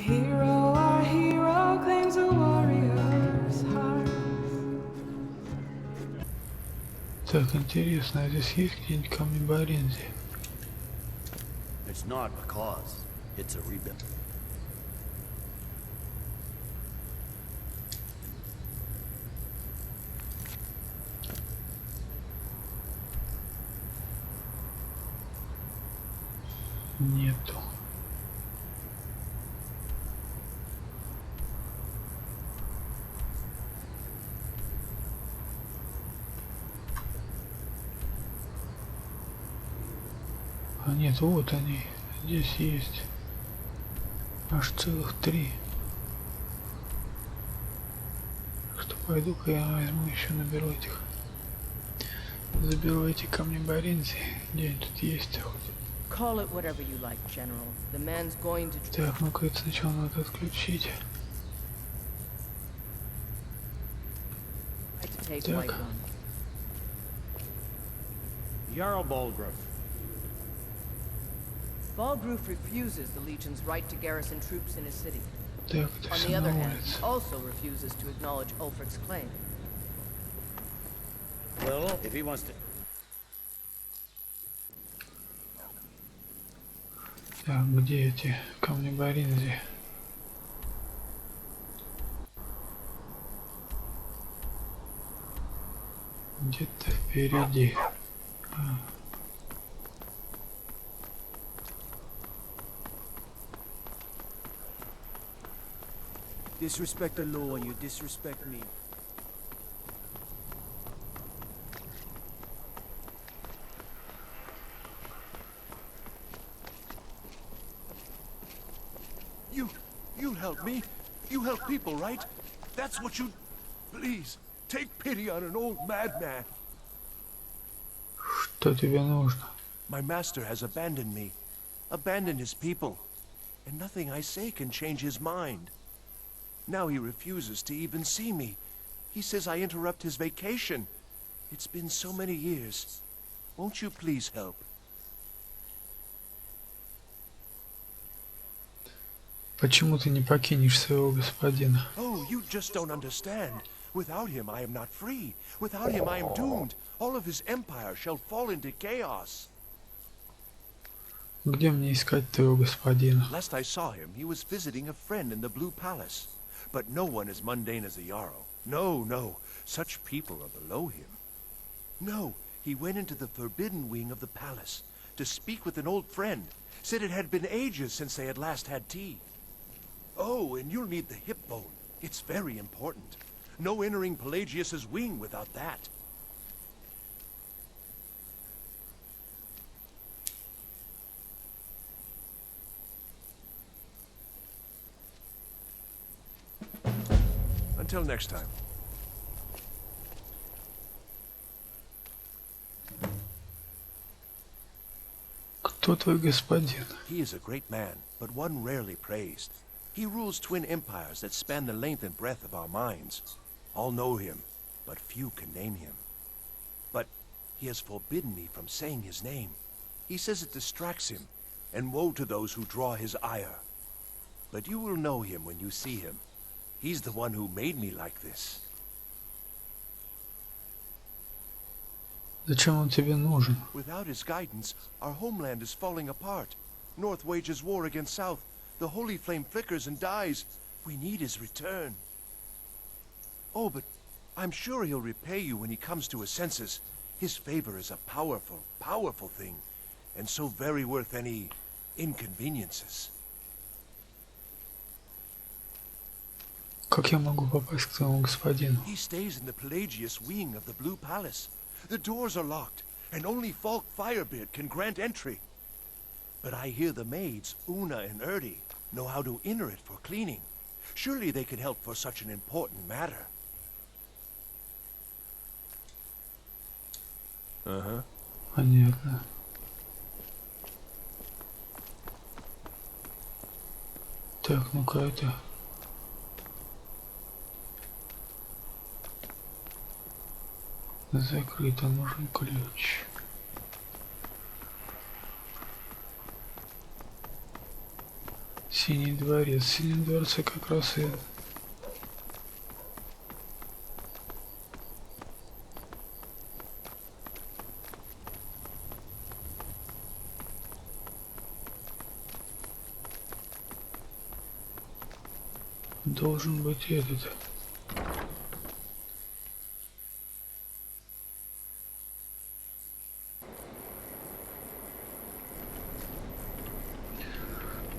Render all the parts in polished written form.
hero, our hero claims a warrior's heart. Так, интересно, а здесь есть где-нибудь камни Барензии? It's not a cause, it's a rebuild. Нету. А нет, вот они. Здесь есть. Аж целых 3. Что пойду-ка я возьму еще наберу этих. Заберу эти камни Барензии. Где они тут есть? Call it whatever you like, General. The man's going to Так, ну-ка это сначала надо отключить. try to take Так. White One. Jarl Balgruuf. Balgruuf refuses the Legion's right to garrison troops in his city. Так, это On все the на other hand, улице. he also refuses to acknowledge Ulfric's claim. Well, if he wants to... Так, где эти камни Барензии? Где-то впереди. Disrespect the law and you disrespect me. You help me. You help people, right? That's what you... Please, take pity on an old madman. Что тебе нужно? My master has abandoned me. Abandoned his people. And nothing I say can change his mind. Now he refuses to even see me. He says I interrupt his vacation. It's been so many years. Won't you please help? Почему ты не покинешь своего господина? Oh, you just don't understand. Without him, I am not free. Without him, I am doomed. All of his empire shall fall into chaos. Где мне искать твоего господина? Last I saw him, he was visiting a friend in the Blue Palace. But no one as mundane as a Jarl. No, no. Such people are below him. No, he went into the forbidden wing of the palace to speak with an old friend. Said it had been ages since they had last had tea. Oh, and you'll need the hip bone. It's very important. No entering Pelagius's wing without that. Until next time. Кто твой господин? He is a great man, but one rarely praised. He rules twin empires that span the length and breadth of our minds. All know him, but few can name him. But he has forbidden me from saying his name. He says it distracts him, and woe to those who draw his ire. But you will know him when you see him. He's the one who made me like this. Зачем он тебе нужен? Without his guidance, our homeland is falling apart. North wages war against South. The holy flame flickers and dies. We need his return. Oh, but I'm sure he'll repay you when he comes to his senses. His favor is a powerful, powerful thing, and so very worth any inconveniences. Как я могу попасть к твоему господину? He stays in the Pelagius wing of the Blue Palace. The doors are locked, and only Fолk Firebeard can grant entry. But I hear the maids, Una and Erdi, know how to enter it for cleaning. Surely they could help for such an important matter. Uh-huh. Понятно. Так, ну-ка это... Закрыто, нужен ключ. Синий дворец. В Синем дворце как раз и должен быть этот.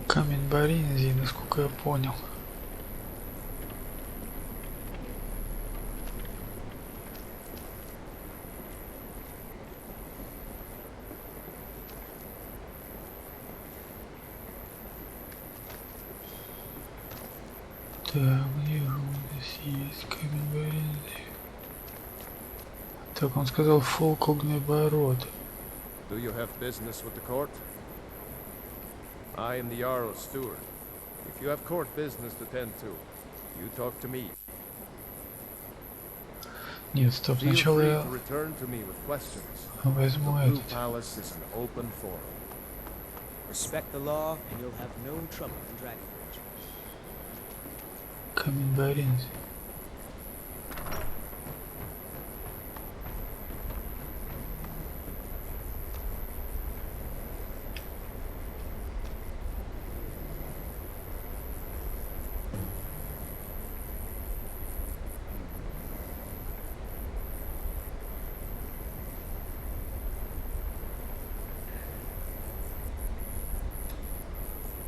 Камень Барензии, насколько я понял. Так, где же он здесь есть камень Барензии? Так, он сказал Фолк Огнебород. Do you have business with the court? I am the Jarl's steward. If you have court business to tend to, you talk to me. Нет, стоп, Feel сначала free я to return to me with questions. возьму The Blue этот. Palace is an open forum. Respect the law, and you'll have no trouble in Dragonbridge. Камень Барензии.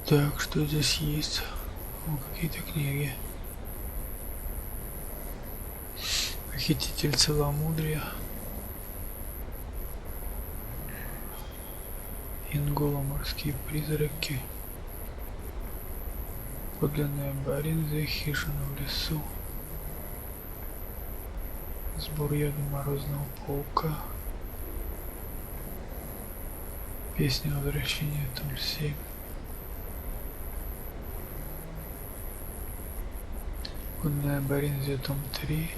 Так, что здесь есть? О, какие-то книги. Похититель целомудрия. Ингола, морские призраки. Подлинная Барензия, хижина в лесу. Сбор яда морозного паука. Песня возвращения, том 7. Подлинная Барензия, том 3.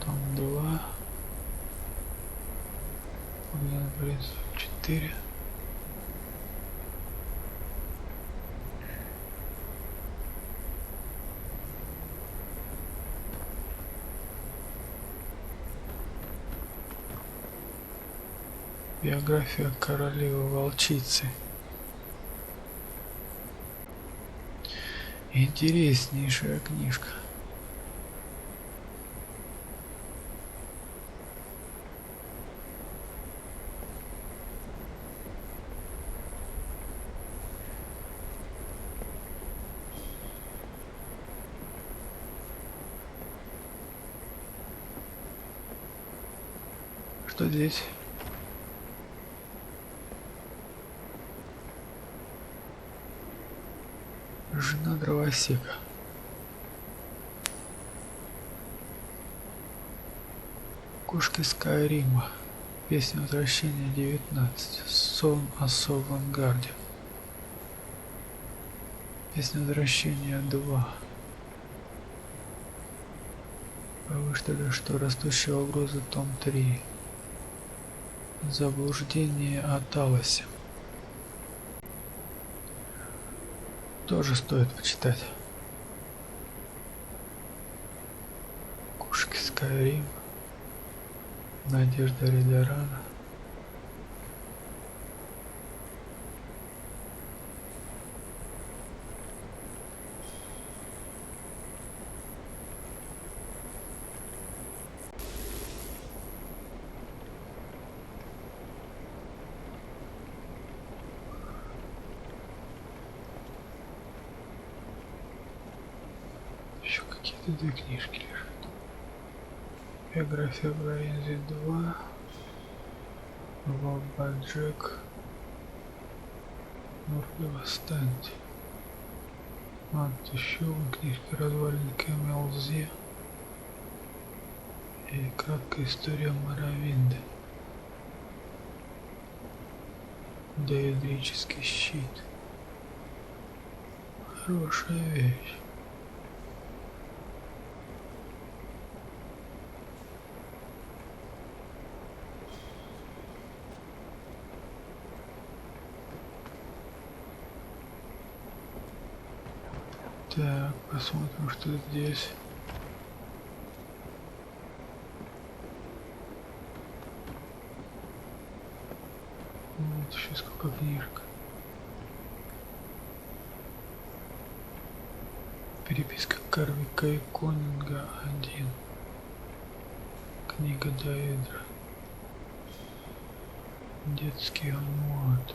Том 2. Подлинная Барензия, 4. Биография королевы-волчицы. Интереснейшая книжка. Что здесь? Жена дровосека. Кошки Скайрима. Песня возвращения 19. Сон о Солангарде. Песня возвращения 2. Повыштали, что растущая угроза, том 3. Заблуждение о Талосе. Тоже стоит почитать. Кошки Скайрим. Надежда Ридерана. Еще какие-то две книжки лежат. Биография Барензии 2. Джек. Морды восстаньте. Еще книжки развалины Камелзе. И краткая история Моровинда. Доэдрический щит. Хорошая вещь. Так, посмотрим, что здесь. Вот еще сколько книжек. Переписка Карвика и Конинга 1. Книга Доэдра. Детский ануат.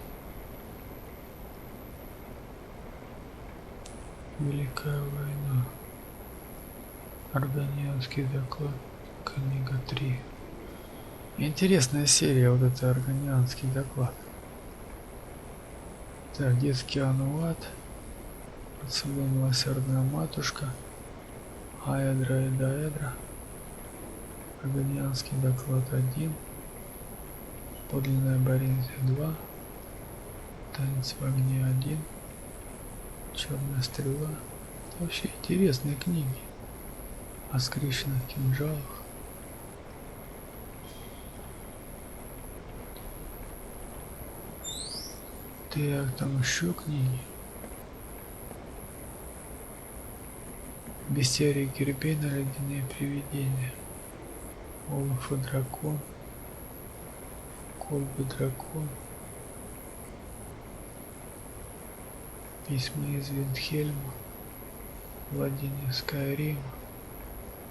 Великая война. Органианский доклад. Книга 3. Интересная серия, вот это Органианский доклад. Так, детский ануат. Поцелуй милосердная матушка. Аэдра и Доэдра. Органианский доклад 1. Подлинная Барензия 2. Танец в огне 1. Черная стрела. Вообще интересные книги о скрещенных кинжалах. Так, там еще книги. Бестиарий Гербена, ледяные привидения. Олаф и дракон. Колбы дракон. Письма из Виндхельма. Владение Скайрима.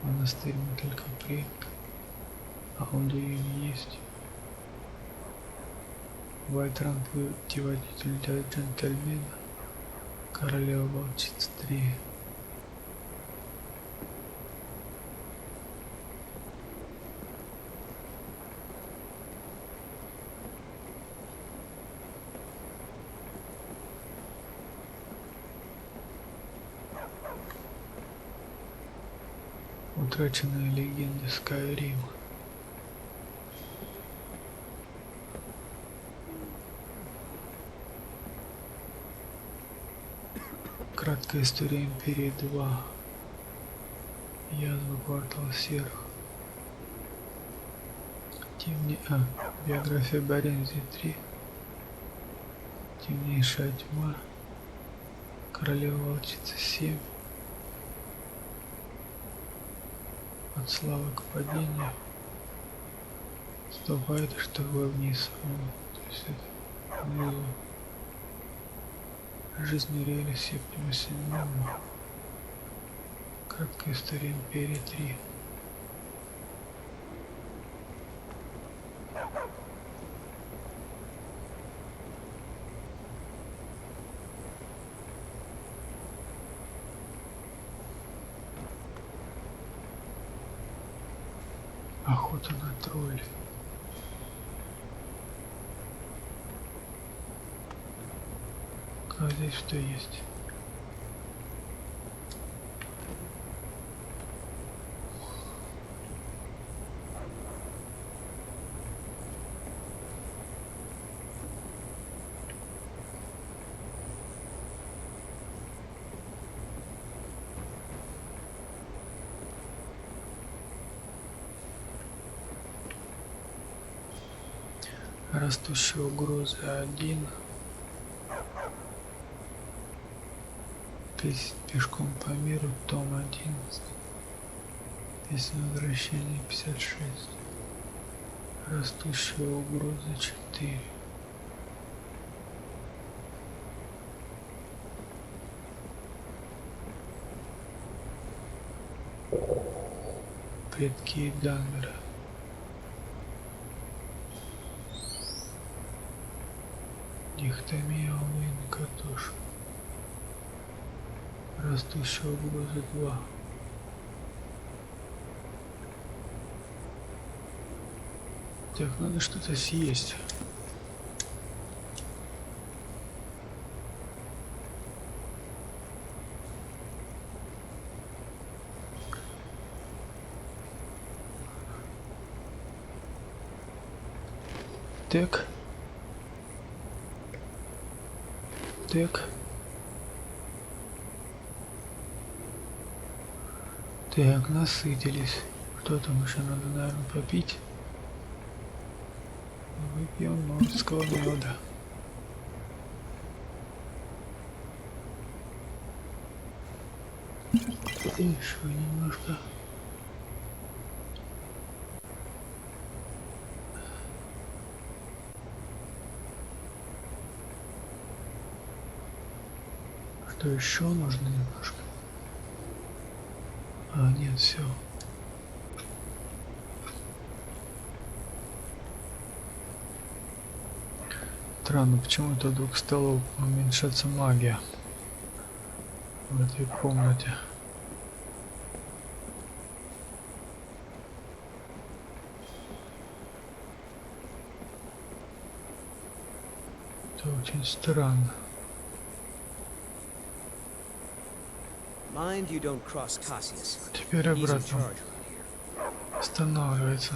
Монастырь Мотылькопрек. Аудуин есть. Вайтранг, путеводитель для джентльмена. Королева волчица 3. Утраченные легенды Скайрима. Краткая история Империи 2. Язва квартал серых. Биография Барензии 3. Темнейшая тьма. Королева волчица 7. От славы к падению. Ступает штурмой вниз. То есть это внизу. Жизнь Риэля Септима 7. Краткая история Империи 3. Охота на тролля. А здесь что есть? Растущая угроза 1. Песнь пешком по миру, том 11. Песня возвращения 56. Растущая угроза 4. Предки Данвера. Дихотомия Алвин Катош. Растущая угроза 2. Так, надо что-то съесть. Так. Так. Так, насытились. Что там еще надо, наверное, попить? Выпьем норского меда. еще немножко. Что еще нужно немножко? А, нет, все. Странно, почему-то вдруг стала уменьшаться магия в этой комнате. Это очень странно. Mind you don't cross Cassius. Теперь He's in обратно charge around here. останавливается.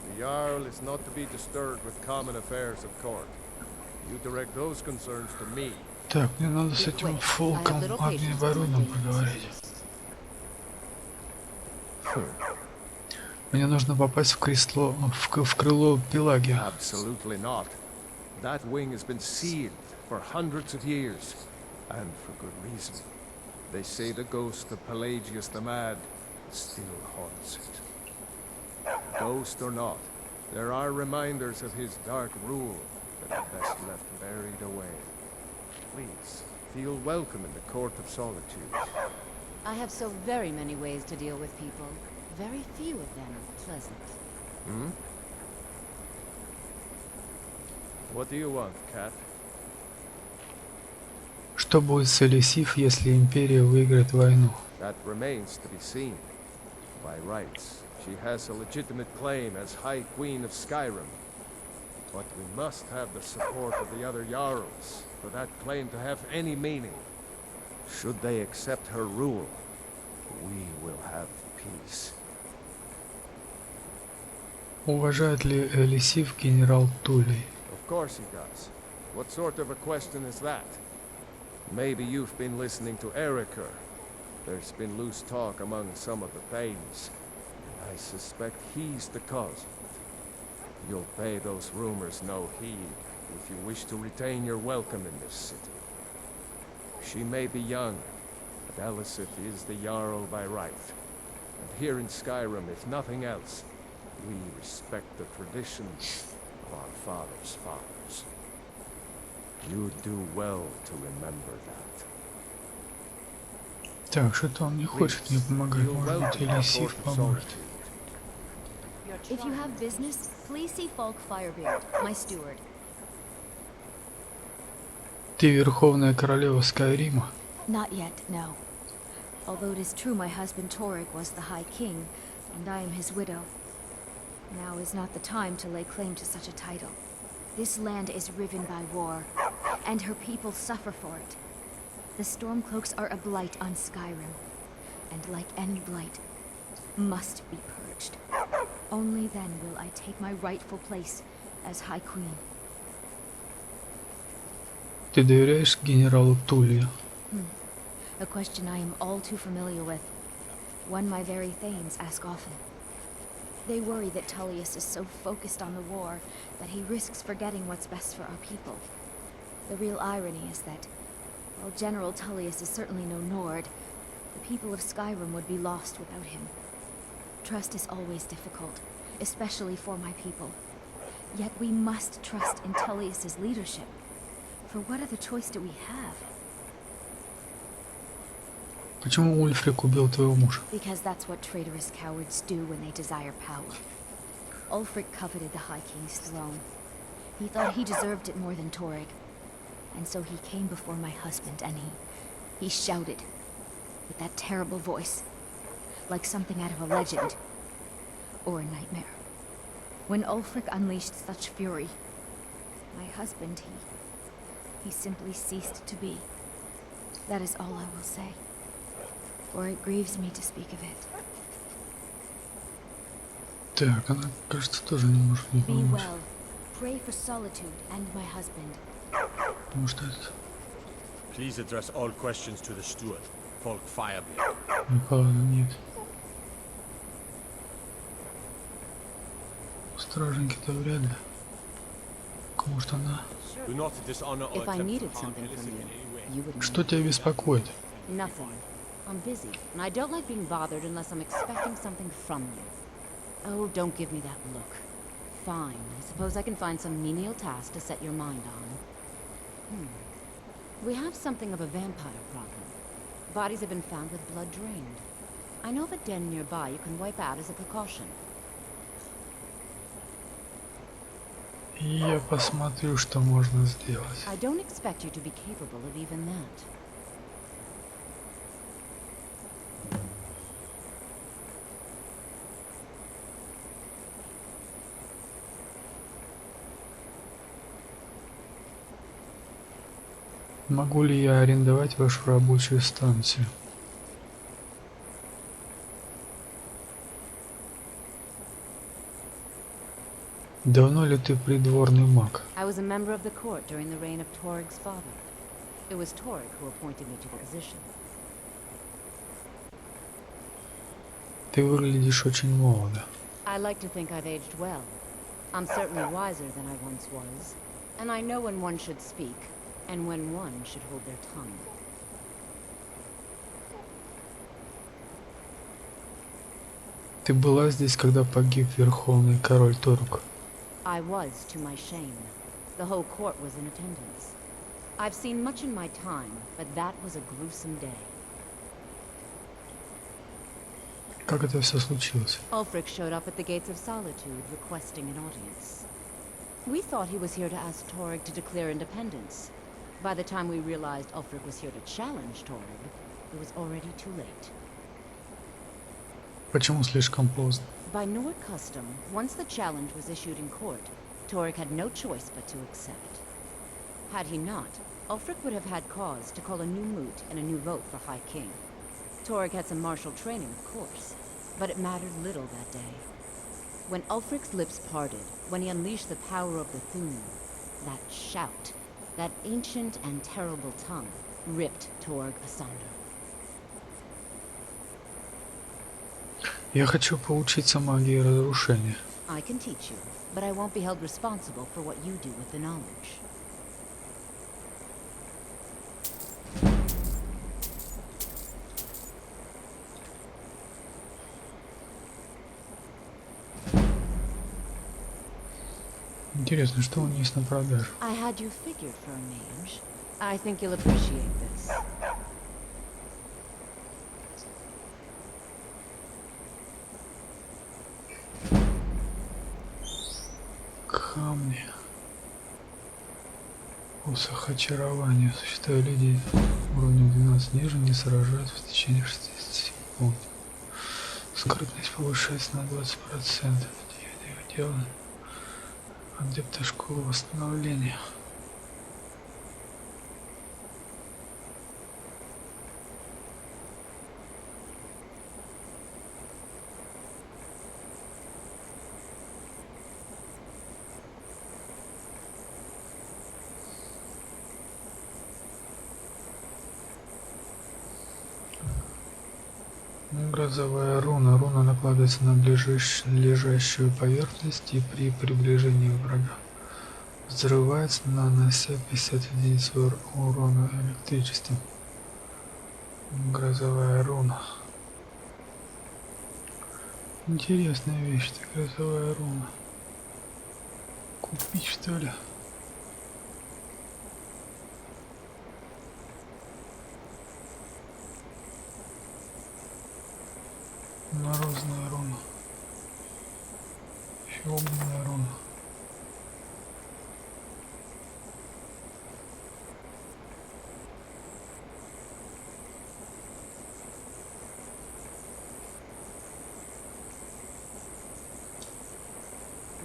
The Jarl is not to be disturbed with common affairs of court. You direct those concerns to me. Так, мне надо с этим Фолком Огнебородом поговорить. Мне нужно попасть в крыло Пелаги. Absolutely not. That wing has been sealed for hundreds of years, and for good reason. They say the ghost of Pelagius the Mad still haunts it. Ghost or not, there are reminders of his dark rule that are best left buried away. Please, feel welcome in the court of Solitьюд. I have so very many ways to deal with people. Very few of them pleasant. Hmm? What do you want, cat? Что будет с Элисив, если Империя выиграет войну? That remains to be seen. By rights, she has a legitimate claim as High Queen of Skyrim. But we must have the support of the other Jarls for that claim to have any meaning. Should they accept her rule, we will have peace. Уважает ли Элисив генерал Тулей? Of course he does. What sort of a question is that? Maybe you've been listening to Ericur. There's been loose talk among some of the Thanes. I suspect he's the cause of it. You'll pay those rumors no heed if you wish to retain your welcome in this city. She may be young, but Elisif is the Jarl by right. And here in Skyrim, if nothing else, we respect the traditions of our fathers' fathers. You do well to remember that. Так, что-то он не хочет мне помогать. Может быть, Элисив поможет. If you have business, please see Fолк Firebeard, my steward. Ты Верховная Королева Скайрима? Not yet, no. Although it is true my husband Torrig was the High King, and I am his widow. Now is not the time to lay claim to such a title. This land is riven by war, and her people suffer for it. The Stormcloaks are a blight on Skyrim, and like any blight, must be purged. Only then will I take my rightful place as High Queen. Ты доверяешь генералу Тулью? A question I am all too familiar with. One my very Thanes ask often. They worry that Tullius is so focused on the war that he risks forgetting what's best for our people. The real irony is that, while General Tullius is certainly no Nord, the people of Skyrim would be lost without him. Trust is always difficult, especially for my people. Yet we must trust in Tullius's leadership. For what other choice do we have? Почему Ульфрик убил твоего мужа? Because that's what traitorous cowards do when they desire power. Ulfric coveted the High King's throne. He thought he deserved it more than Torrig. And so he came before my husband and he shouted with that terrible voice, like something out of a legend or a nightmare. When Ulfric unleashed such fury, my husband, he simply ceased to be. That is all I will say. For it grieves me to speak of it. Так, она, кажется, тоже не может мне Be помочь. well. Pray for Solitьюд and my husband. Потому что это... Please address all questions to the steward, Fолк Firebeard. Ладно, нет. Стражники-то вряд ли. девушка, может она... Do not dishonor or If I attempt to needed harm something from innocent you, in any way. you would Что know. тебя беспокоит? Nothing. I'm busy, and I don't like being bothered unless I'm expecting something from you. Oh, don't give me that look. Fine. I suppose I can find some menial task to set your mind on. We have something of a vampire problem. Bodies have been found with blood drained. I know of a den nearby you can wipe out as a precaution. Я посмотрю, что можно сделать. I don't expect you to be capable of even that. Могу ли я арендовать вашу рабочую станцию? Давно ли ты придворный маг? I was a member of the court during the reign of Torig's father. It was Torig who appointed me to the position. Ты выглядишь очень молодо. I like to think I've aged well. I'm certainly wiser than I once was. And I know when one should speak, and when one should hold their tongue. Ты была здесь, когда погиб верховный король Торг? I was, to my shame. The whole court was in attendance. I've seen much in my time, but that was a gruesome day. Как это все случилось? Ulfric showed up at the gates of Solitude, requesting an audience. We thought he was here to ask Torig to declare independence. By the time we realized Ulfric was here to challenge Torig, it was already too late. Почему слишком поздно? By Nord custom, once the challenge was issued in court, Torig had no choice but to accept. Had he not, Ulfric would have had cause to call a new moot and a new vote for High King. Torig had some martial training, of course, but it mattered little that day. When Ulfric's lips parted, when he unleashed the power of the Thu'um, that shout, that ancient and terrible tongue, ripped Torg asunder. Я хочу поучиться магии разрушения. I can teach you, but I won't be held responsible for what you do with the knowledge. Интересно, что у них есть на продажу? I had you figured for a mage. I think you'll appreciate this. Камни. Посох очарования. Существуя люди уровнем 12 ниже не сражаются в течение 60 секунд. Скрытность повышается на 20%. Дело адепта школы восстановления. Грозовая руна. Руна накладывается на лежащую поверхность и при приближении врага взрывается, нанося 50 единиц урона электричеством. Грозовая руна. Интересная вещь, это грозовая руна. Купить, что ли? Морозная руна. Еще огненная руна.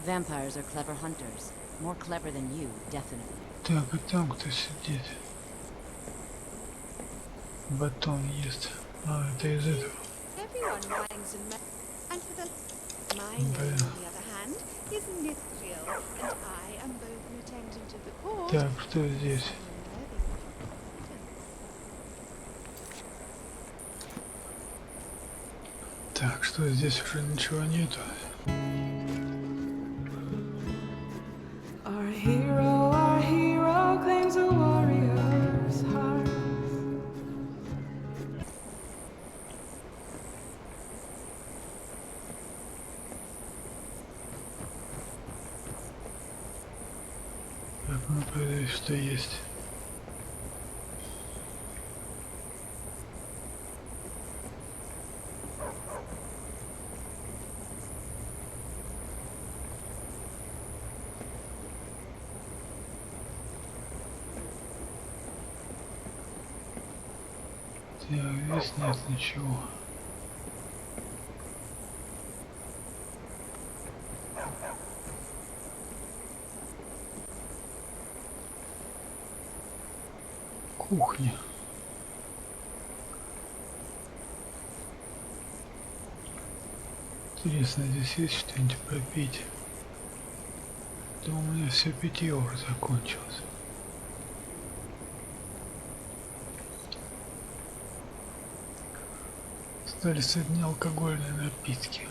Vampires are clever hunters. More clever than you, definitely. Так, и там кто сидит? Батон ест. А, это из этого. Everyone whines and for the my name, on the other hand, is Mithril, and I am both an attendant of the court. Так, что здесь? Так, что здесь уже ничего нету. Our hero Ну, проверь, что есть. Здесь нет ничего. Кухня. Интересно, здесь есть что-нибудь попить? Да у меня все питье уже закончилось. Остались одни алкогольные напитки.